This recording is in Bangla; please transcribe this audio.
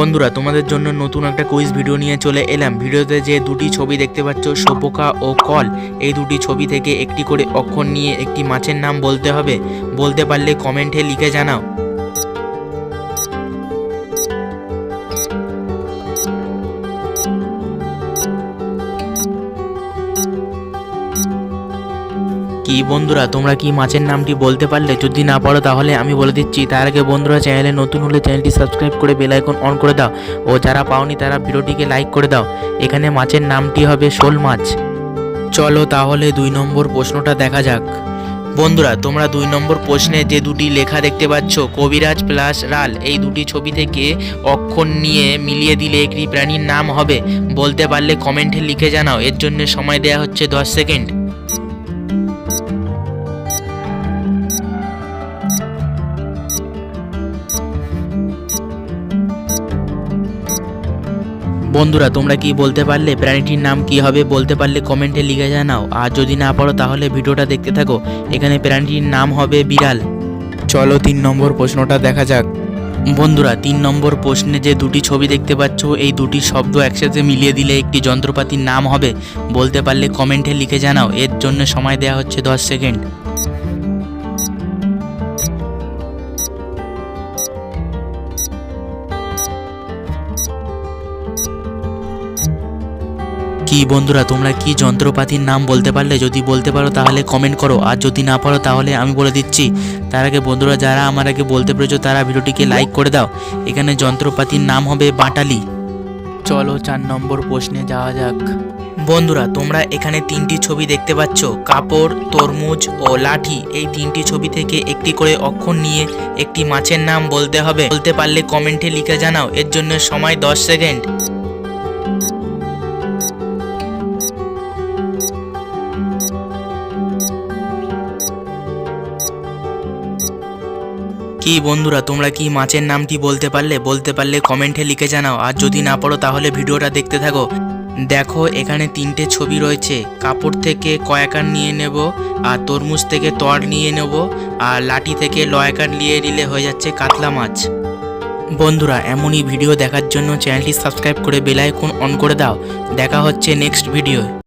বন্ধুরা তোমাদের জন্য নতুন একটা কুইজ ভিডিও নিয়ে চলে এলাম। ভিডিওতে যে দুটি ছবি দেখতে পাচ্ছ, শোপোকা ও কল, এই দুটি ছবি থেকে একটি করে অক্ষর নিয়ে একটি মাছের নাম বলতে হবে। বলতে পারলে কমেন্টে লিখে জানাও। কি বন্ধুরা, তোমরা কি মাছের নামটি বলতে পারলে? যদি না পারো তাহলে আমি বলে দিচ্ছি। তার আগে বন্ধুরা, চ্যানেলে নতুন হলে চ্যানেলটি সাবস্ক্রাইব করে বেল আইকন অন করে দাও, ও যারা পাওনি তারা ভিডিওটিকে লাইক করে দাও। এখানে মাছের নামটি হবে শোল মাছ। চলো তাহলে 2 নম্বর প্রশ্নটা দেখা যাক। বন্ধুরা, তোমরা 2 নম্বর প্রশ্নে যে দুটি লেখা দেখতে পাচ্ছ, কবিরাজ প্লাস রাল, এই দুটি ছবি থেকে অক্ষর নিয়ে মিলিয়ে দিলে একটি প্রাণীর নাম হবে। বলতে পারলে কমেন্টে লিখে জানাও। এর জন্য সময় দেওয়া হচ্ছে 10 সেকেন্ড। বন্ধুরা, তোমরা কি বলতে পারলে? প্রাণীটির নাম কি হবে? বলতে পারলে কমেন্টে লিখে জানাও। আর যদি না পারো তাহলে ভিডিওটা দেখতে থাকো। এখানে প্রাণীটির নাম হবে বিড়াল। চলো 3 নম্বর প্রশ্নটা দেখা যাক। বন্ধুরা, 3 নম্বর প্রশ্নে যে দুটি ছবি দেখতে পাচ্ছ, এই দুটি শব্দ একসাথে মিলিয়ে দিলে একটি যন্ত্রপাতির নাম হবে। বলতে পারলে কমেন্টে লিখে জানাও। এর জন্য সময় দেওয়া হচ্ছে 10 সেকেন্ড। কি বন্ধুরা, তোমরা কি যন্ত্রপাতির নাম বলতে পারলে? যদি বলতে পারো তাহলে কমেন্ট করো, আর যদি না পারো তাহলে আমি বলে দিচ্ছি। তার আগে বন্ধুরা, যারা আমার আগে বলতে পেরেছো তারা ভিডিওটিকে লাইক করে দাও। এখানে যন্ত্রপাতির নাম হবে বাটালি। চলো 4 নম্বর প্রশ্নে যাওয়া যাক। বন্ধুরা, তোমরা এখানে 3টি ছবি দেখতে পাচ্ছ, কাপড়, তরমুজ ও লাঠি। এই 3টি ছবি থেকে একটি করে অক্ষর নিয়ে একটি মাছের নাম বলতে হবে। বলতে পারলে কমেন্টে লিখে জানাও। এর জন্য সময় 10 সেকেন্ড। কি বন্ধুরা, তোমরা কি মাছের নামটি বলতে পারলে? বলতে পারলে কমেন্টে লিখে জানাও। আর যদি না পারো তাহলে ভিডিওটা দেখতে থাকো। দেখো, এখানে 3টে ছবি রয়েছে। কাপড় থেকে কয়াকার নিয়ে নেব, আর তরমুজ থেকে তর নিয়ে নেব, আর লাঠি থেকে লয়াকার নিয়ে নিলে হয়ে যাচ্ছে কাতলা মাছ। বন্ধুরা, এমনই ভিডিও দেখার জন্য চ্যানেলটি সাবস্ক্রাইব করে বেল আইকন অন করে দাও। দেখা হচ্ছে নেক্সট ভিডিও।